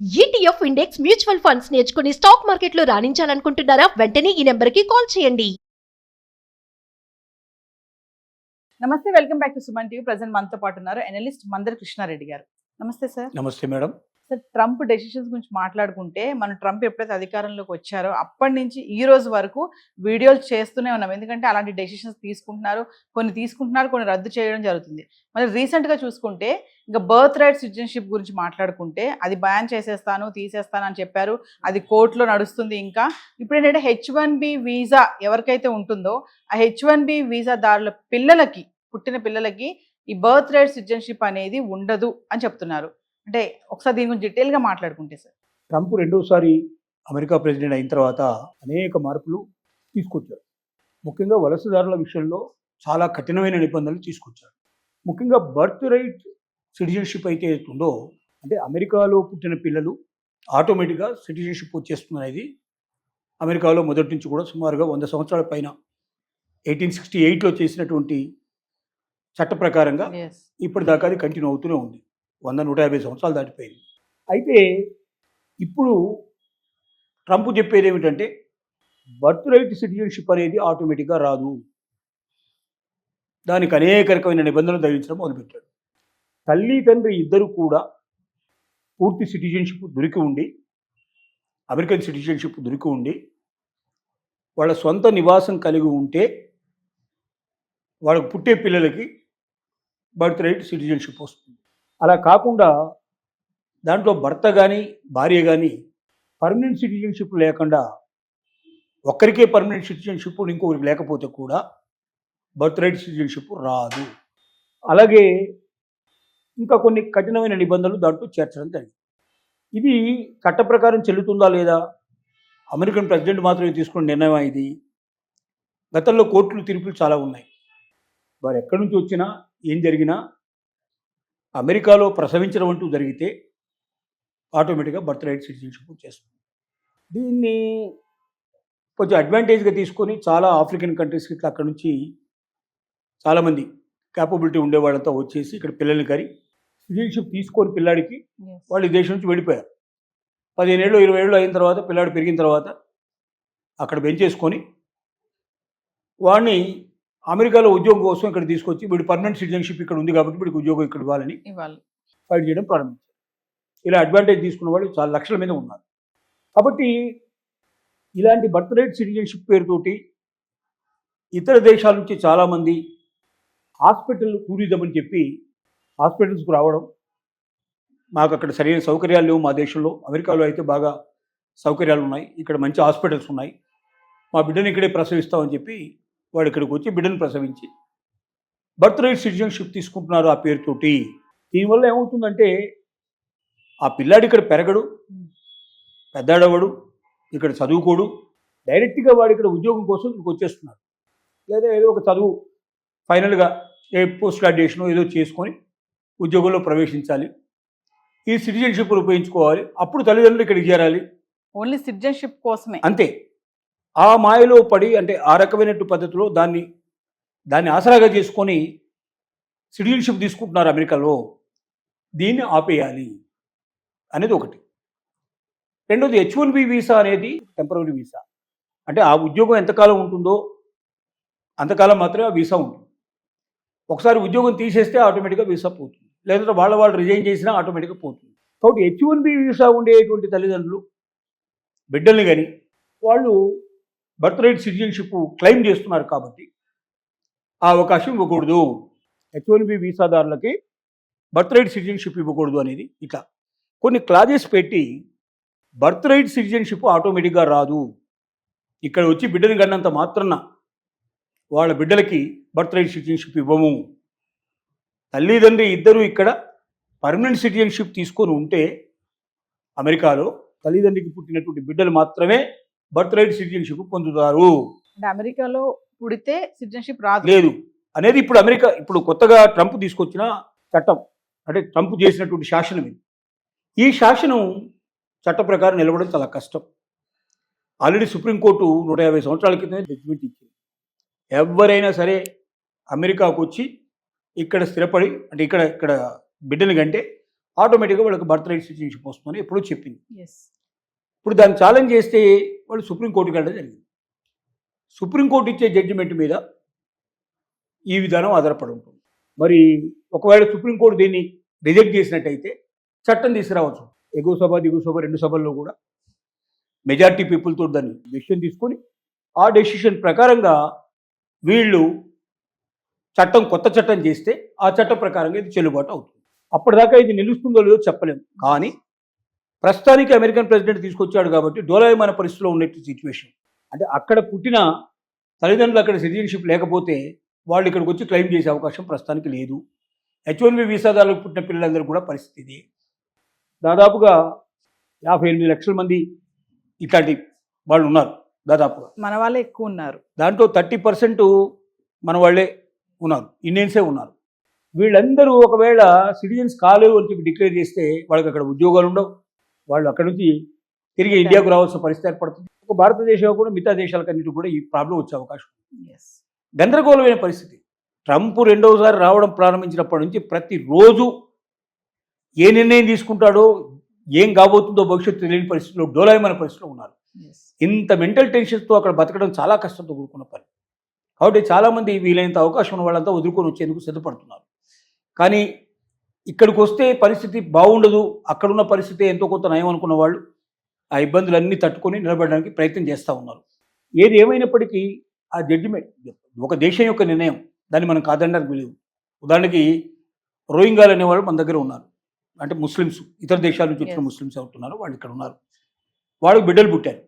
ETF index mutual funds నేర్చుకుని stock మార్కెట్లో రాణించాలనుకుంటున్నారా? వెంటనే ఈ నెంబర్కి కాల్ చేయండి. నమస్తే, welcome back to Suman TV. Present మనతో పాటు ఉన్నారు ఎనలిస్ట్ మందర్ కృష్ణారెడ్డి గారు. నమస్తే సార్. నమస్తే మేడం. సార్, ట్రంప్ డెసిషన్స్ గురించి మాట్లాడుకుంటే, మనం ట్రంప్ ఎప్పుడైతే అధికారంలోకి వచ్చారో అప్పటి నుంచి ఈ రోజు వరకు వీడియోలు చేస్తూనే ఉన్నాం. ఎందుకంటే అలాంటి డెసిషన్స్ తీసుకుంటున్నారు, కొన్ని రద్దు చేయడం జరుగుతుంది. మరి రీసెంట్గా చూసుకుంటే ఇంకా బర్త్ రైట్ సిటిజన్షిప్ గురించి మాట్లాడుకుంటే అది బ్యాన్ తీసేస్తాను అని చెప్పారు. అది కోర్టులో నడుస్తుంది. ఇంకా ఇప్పుడు ఏంటంటే H1B వీసా ఎవరికైతే ఉంటుందో ఆ H1B వీసాదారుల పుట్టిన పిల్లలకి ఈ బర్త్ రైట్ సిటిజన్షిప్ అనేది ఉండదు అని చెప్తున్నారు. అంటే ఒకసారి దీని గురించి డీటెయిల్గా మాట్లాడుకుంటే సార్. ట్రంప్ రెండోసారి అమెరికా ప్రెసిడెంట్ అయిన తర్వాత అనేక మార్పులు తీసుకొచ్చారు. ముఖ్యంగా వలసదారుల విషయంలో చాలా కఠినమైన నిబంధనలు తీసుకొచ్చారు. ముఖ్యంగా బర్త్ రైట్ సిటిజన్షిప్ అయితే ఉందో, అంటే అమెరికాలో పుట్టిన పిల్లలు ఆటోమేటిక్గా సిటిజన్షిప్ వచ్చేస్తుంది అనేది అమెరికాలో మొదటి నుంచి కూడా సుమారుగా 100 సంవత్సరాల పైన 1868లో చేసినటువంటి చట్ట ప్రకారంగా ఇప్పటిదాకా అది కంటిన్యూ అవుతూనే ఉంది. 100-150 సంవత్సరాలు దాటిపోయింది. అయితే ఇప్పుడు ట్రంప్ చెప్పేది ఏమిటంటే బర్త్ రైట్ సిటిజన్షిప్ అనేది ఆటోమేటిక్గా రాదు, దానికి అనేక రకమైన నిబంధనలు ధరించడం మొదలుపెట్టాడు. తల్లి తండ్రి ఇద్దరు కూడా పూర్తి సిటిజన్షిప్ దొరికి ఉండి, అమెరికన్ సిటిజన్షిప్ దొరికి ఉండి, వాళ్ళ సొంత నివాసం కలిగి ఉంటే వాళ్ళకు పుట్టే పిల్లలకి బర్త్ రైట్ సిటిజన్షిప్ వస్తుంది. అలా కాకుండా దాంట్లో భర్త కానీ భార్య కానీ పర్మనెంట్ సిటిజన్షిప్ లేకుండా ఒక్కరికే పర్మనెంట్ సిటిజన్షిప్ ఇంకొకరికి లేకపోతే కూడా బర్త్ రైట్ సిటిజన్షిప్ రాదు. అలాగే ఇంకా కొన్ని కఠినమైన నిబంధనలు దాంట్లో చేర్చడం జరిగింది. ఇది చట్ట ప్రకారం చెల్లుతుందా లేదా, అమెరికన్ ప్రెసిడెంట్ మాత్రమే తీసుకున్న నిర్ణయం ఇది. గతంలో కోర్టులు తీర్పులు చాలా ఉన్నాయి. వారు ఎక్కడి నుంచి వచ్చినా ఏం జరిగినా అమెరికాలో ప్రసవించడం అంటూ జరిగితే ఆటోమేటిక్గా బర్త్ రైట్ సిటిజన్షిప్ చేస్తుంది. దీన్ని కొంచెం అడ్వాంటేజ్గా తీసుకొని చాలా ఆఫ్రికన్ కంట్రీస్కి ఇట్లా అక్కడ నుంచి చాలామంది క్యాపబిలిటీ ఉండేవాళ్ళంతా వచ్చేసి ఇక్కడ పిల్లల్ని కరి సిటిజన్షిప్ తీసుకొని పిల్లాడికి వాళ్ళు ఈ దేశం నుంచి వెళ్ళిపోయారు. 15 ఏళ్ళు 20 ఏళ్ళు అయిన తర్వాత పిల్లాడు పెరిగిన తర్వాత అక్కడ పెంచేసుకొని వాడిని అమెరికాలో ఉద్యోగం కోసం ఇక్కడ తీసుకొచ్చి వీడు పర్మనెంట్ సిటిజన్షిప్ ఇక్కడ ఉంది కాబట్టి వీడికి ఉద్యోగం ఇక్కడ ఇవ్వాలని ఫైట్ చేయడం ప్రారంభించారు. ఇలా అడ్వాంటేజ్ తీసుకున్న వాళ్ళు చాలా లక్షల మీద ఉన్నారు. కాబట్టి ఇలాంటి బర్త్ రైట్ సిటిజన్షిప్ పేరుతోటి ఇతర దేశాల నుంచి చాలామంది హాస్పిటల్ టూరిజం అని చెప్పి హాస్పిటల్స్కు రావడం, మాకు అక్కడ సరైన సౌకర్యాలు లేవు మా దేశంలో, అమెరికాలో అయితే బాగా సౌకర్యాలు ఉన్నాయి, ఇక్కడ మంచి హాస్పిటల్స్ ఉన్నాయి, మా బిడ్డను ఇక్కడే ప్రసవిస్తామని చెప్పి వాడు ఇక్కడికి వచ్చి బిడ్డను ప్రసవించి బర్త్ రైట్ సిటిజన్షిప్ తీసుకుంటున్నారు ఆ పేరుతోటి. దీనివల్ల ఏమవుతుందంటే ఆ పిల్లాడు ఇక్కడ పెరగడు, పెద్దాడవడు, ఇక్కడ చదువుకోడు, డైరెక్ట్గా వాడు ఇక్కడ ఉద్యోగం కోసం ఇక్కడికి వచ్చేస్తున్నాడు. లేదా ఏదో ఒక చదువు ఫైనల్గా పోస్ట్ గ్రాడ్యుయేషన్ ఏదో చేసుకొని ఉద్యోగంలో ప్రవేశించాలి, ఈ సిటిజన్షిప్ను ఉపయోగించుకోవాలి, అప్పుడు తల్లిదండ్రులు ఇక్కడికి చేరాలి, ఓన్లీ సిటిజన్షిప్ కోసమే. అంతే. ఆ మాయలో పడి, అంటే ఆ రకమైనట్టు పద్ధతిలో దాన్ని ఆసరాగా చేసుకొని సిటిజన్షిప్ తీసుకుంటున్నారు అమెరికాలో. దీన్ని ఆపేయాలి అనేది ఒకటి. రెండోది H1B వీసా అనేది టెంపరరీ వీసా. అంటే ఆ ఉద్యోగం ఎంతకాలం ఉంటుందో అంతకాలం మాత్రమే ఆ వీసా ఉంటుంది. ఒకసారి ఉద్యోగం తీసేస్తే ఆటోమేటిక్గా వీసా పోతుంది, లేదంటే వాళ్ళు రిజైన్ చేసినా ఆటోమేటిక్గా పోతుంది. కాబట్టి H1B వీసా ఉండేటువంటి తల్లిదండ్రులు బిడ్డల్ని కానీ వాళ్ళు బర్త్ రైట్ సిటిజన్షిప్ క్లెయిమ్ చేస్తున్నారు కాబట్టి ఆ అవకాశం ఇవ్వకూడదు. H1B వీసాదారులకి బర్త్ రైట్ సిటిజన్షిప్ ఇవ్వకూడదు అనేది ఇట్లా కొన్ని క్లాజెస్ పెట్టి బర్త్ రైట్ సిటిజన్షిప్ ఆటోమేటిక్గా రాదు. ఇక్కడ వచ్చి బిడ్డని కన్నంత మాత్రాన వాళ్ళ బిడ్డలకి బర్త్ రైట్ సిటిజన్షిప్ ఇవ్వము. తల్లిదండ్రి ఇద్దరు ఇక్కడ పర్మనెంట్ సిటిజన్షిప్ తీసుకొని ఉంటే అమెరికాలో తల్లిదండ్రికి పుట్టినటువంటి బిడ్డలు మాత్రమే బర్త్ రైట్ సిటిజన్షిప్ పొందుతారు. అంటే అమెరికాలో పుడితే సిటిజన్షిప్ రాదు లేదు అనేది ఇప్పుడు కొత్తగా ట్రంప్ తీసుకొచ్చిన చట్టం, అంటే ట్రంప్ చేసినటువంటి శాసనం ఇది. ఈ శాసనం చట్ట ప్రకారం నిలబడడం చాలా కష్టం. ఆల్రెడీ సుప్రీంకోర్టు 150 సంవత్సరాల క్రితమే జడ్జిమెంట్ ఇచ్చింది. ఎవరైనా సరే అమెరికాకు వచ్చి ఇక్కడ స్థిరపడి, అంటే ఇక్కడ బిడ్డని కంటే ఆటోమేటిక్గా వాళ్ళకి బర్త్ రైట్ సిటిజన్షిప్ వస్తుందని ఎప్పుడూ చెప్పింది. ఎస్. ఇప్పుడు దాన్ని ఛాలెంజ్ చేస్తే వాళ్ళు సుప్రీంకోర్టుకి వెళ్ళడం జరిగింది. సుప్రీంకోర్టు ఇచ్చే జడ్జిమెంట్ మీద ఈ విధానం ఆధారపడి ఉంటుంది. మరి ఒకవేళ సుప్రీంకోర్టు దీన్ని రిజెక్ట్ చేసినట్టయితే చట్టం తీసుకురావచ్చు. ఎగువ సభ దిగువ సభ 2 సభల్లో కూడా మెజారిటీ పీపుల్తో దాన్ని డెసిషన్ తీసుకొని ఆ డెసిషన్ ప్రకారంగా వీళ్ళు కొత్త చట్టం చేస్తే ఆ చట్టం ప్రకారంగా ఇది చెల్లుబాటు అవుతుంది. అప్పటిదాకా ఇది నిలుస్తుందో లేదో చెప్పలేము. కానీ ప్రస్తుతానికి అమెరికన్ ప్రెసిడెంట్ తీసుకొచ్చాడు కాబట్టి డోలాయమాన పరిస్థితిలో ఉన్నట్టు సిచ్యువేషన్. అంటే అక్కడ పుట్టిన తల్లిదండ్రులు అక్కడ సిటిజన్షిప్ లేకపోతే వాళ్ళు ఇక్కడికి వచ్చి క్లెయిమ్ చేసే అవకాశం ప్రస్తుతానికి లేదు. H1B వీసాదారులకు పుట్టిన పిల్లలందరూ కూడా పరిస్థితి ఇది. దాదాపుగా 58 లక్షల మంది ఇట్లాంటి వాళ్ళు ఉన్నారు దాదాపుగా. మన వాళ్ళే ఎక్కువ ఉన్నారు. దాంట్లో 30% మన వాళ్ళే ఉన్నారు, ఇండియన్సే ఉన్నారు. వీళ్ళందరూ ఒకవేళ సిటిజన్స్ కాలేవు అని చెప్పి డిక్లేర్ చేస్తే వాళ్ళకి అక్కడ ఉద్యోగాలు ఉండవు. వాళ్ళు అక్కడ నుంచి తిరిగి ఇండియాకు రావాల్సిన పరిస్థితి ఏర్పడుతుంది. ఒక భారతదేశం కూడా మిగతా దేశాలకన్నిటి కూడా ఈ ప్రాబ్లం వచ్చే అవకాశం ఉంది. ఎస్. గందరగోళమైన పరిస్థితి. ట్రంప్ రెండవసారి రావడం ప్రారంభించినప్పటి నుంచి ప్రతిరోజు ఏ నిర్ణయం తీసుకుంటాడో, ఏం కాబోతుందో భవిష్యత్తు తెలియని పరిస్థితిలో, డోలాయమైన పరిస్థితిలో ఉన్నారు. ఎస్. ఇంత మెంటల్ టెన్షన్స్తో అక్కడ బతకడం చాలా కష్టంతో కూడుకున్న పని. కాబట్టి చాలామంది వీలైనంత అవకాశం ఉన్న వాళ్ళంతా వదులుకొని వచ్చేందుకు సిద్ధపడుతున్నారు. కానీ ఇక్కడికి వస్తే పరిస్థితి బాగుండదు, అక్కడున్న పరిస్థితి ఎంతో కొంత నయం అనుకున్న వాళ్ళు ఆ ఇబ్బందులన్నీ తట్టుకొని నిలబడడానికి ప్రయత్నం చేస్తూ ఉన్నారు. ఏది ఏమైనప్పటికీ ఆ జడ్జిమెంట్ ఒక దేశం యొక్క నిర్ణయం, దాన్ని మనం కాదనడానికి లేదు. ఉదాహరణకి రోహింగాలు అనేవాళ్ళు మన దగ్గర ఉన్నారు. అంటే ముస్లిమ్స్, ఇతర దేశాల నుంచి వచ్చిన ముస్లిమ్స్ అవుతున్నారు, వాళ్ళు ఇక్కడ ఉన్నారు. వాళ్ళకి బిడ్డలు పుట్టారు.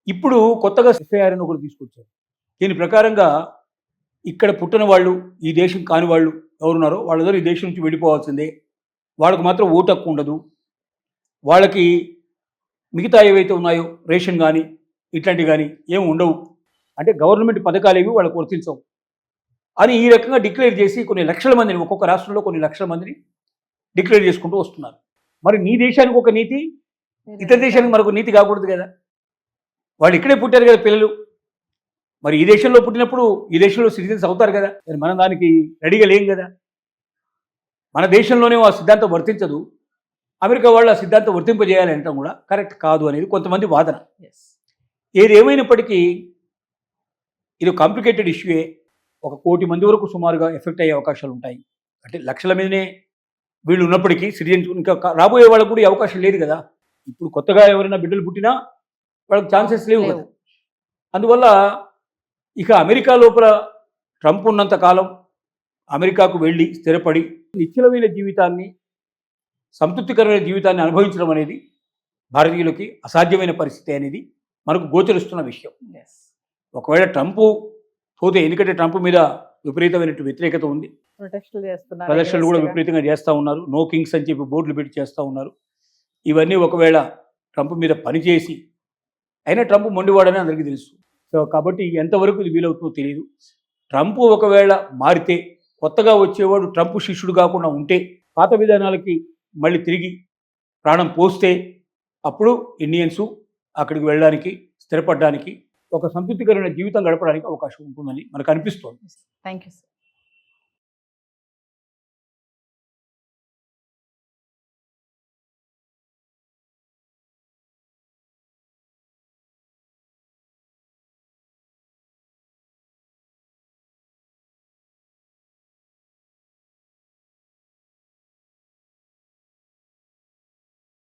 ఇప్పుడు కొత్తగా SIR అని ఒకటి తీసుకొచ్చారు. దీని ప్రకారంగా ఇక్కడ పుట్టిన వాళ్ళు, ఈ దేశం కాని వాళ్ళు ఎవరున్నారో వాళ్ళందరూ ఈ దేశం నుంచి వెళ్ళిపోవాల్సిందే. వాళ్ళకు మాత్రం ఓటు హక్కు ఉండదు. వాళ్ళకి మిగతా ఏవైతే ఉన్నాయో రేషన్ కానీ ఇట్లాంటివి కానీ ఏమి ఉండవు. అంటే గవర్నమెంట్ పథకాలు ఏవి వాళ్ళకు వర్తించవు అని ఈ రకంగా డిక్లేర్ చేసి కొన్ని లక్షల మందిని, ఒక్కొక్క రాష్ట్రంలో కొన్ని లక్షల మందిని డిక్లేర్ చేసుకుంటూ వస్తున్నారు. మరి నీ దేశానికి ఒక నీతి, ఇతర దేశానికి మరొక నీతి కాకూడదు కదా. వాళ్ళు ఇక్కడే పుట్టారు కదా పిల్లలు. మరి ఈ దేశంలో పుట్టినప్పుడు ఈ దేశంలో సిటిజన్స్ అవుతారు కదా. మరి మనం దానికి రెడీగా లేం కదా. మన దేశంలోనే ఆ సిద్ధాంతం వర్తించదు, అమెరికా వాళ్ళు ఆ సిద్ధాంతం వర్తింపజేయాలి అనటం కూడా కరెక్ట్ కాదు అనేది కొంతమంది వాదన. ఎస్. ఏది ఏమైనప్పటికీ ఇది కాంప్లికేటెడ్ ఇష్యూయే. 1 కోటి మంది వరకు సుమారుగా ఎఫెక్ట్ అయ్యే అవకాశాలు ఉంటాయి. అంటే లక్షల మీదనే వీళ్ళు ఉన్నప్పటికీ సిటిజన్స్ ఇంకా రాబోయే వాళ్ళకు కూడా ఈ అవకాశం లేదు కదా. ఇప్పుడు కొత్తగా ఎవరైనా బిడ్డలు పుట్టినా వాళ్ళకి ఛాన్సెస్ లేవు కదా. అందువల్ల ఇక అమెరికా లోపల ట్రంప్ ఉన్నంత కాలం అమెరికాకు వెళ్ళి స్థిరపడి నిశ్చలమైన జీవితాన్ని, సంతృప్తికరమైన జీవితాన్ని అనుభవించడం అనేది భారతీయులకి అసాధ్యమైన పరిస్థితి అనేది మనకు గోచరిస్తున్న విషయం. ఎస్. ఒకవేళ ట్రంప్ పోతే, ఎందుకంటే ట్రంప్ మీద విపరీతమైన వ్యతిరేకత ఉంది, ప్రదర్శనలు కూడా విపరీతంగా చేస్తూ ఉన్నారు, నో కింగ్స్ అని చెప్పి బోర్డులు పెట్టి చేస్తూ ఉన్నారు. ఇవన్నీ ఒకవేళ ట్రంప్ మీద పనిచేసి, అయినా ట్రంప్ మొండివాడని అందరికీ తెలుసు. సో కాబట్టి ఎంతవరకు ఇది వీలవుతుందో తెలియదు. ట్రంప్ ఒకవేళ మారితే, కొత్తగా వచ్చేవాడు ట్రంప్ శిష్యుడు కాకుండా ఉంటే, పాత విధానాలకి మళ్ళీ తిరిగి ప్రాణం పోస్తే అప్పుడు ఇండియన్సు అక్కడికి వెళ్ళడానికి, స్థిరపడడానికి, ఒక సంతృప్తికరమైన జీవితం గడపడానికి అవకాశం ఉంటుందని మనకు అనిపిస్తోంది. Thank you sir.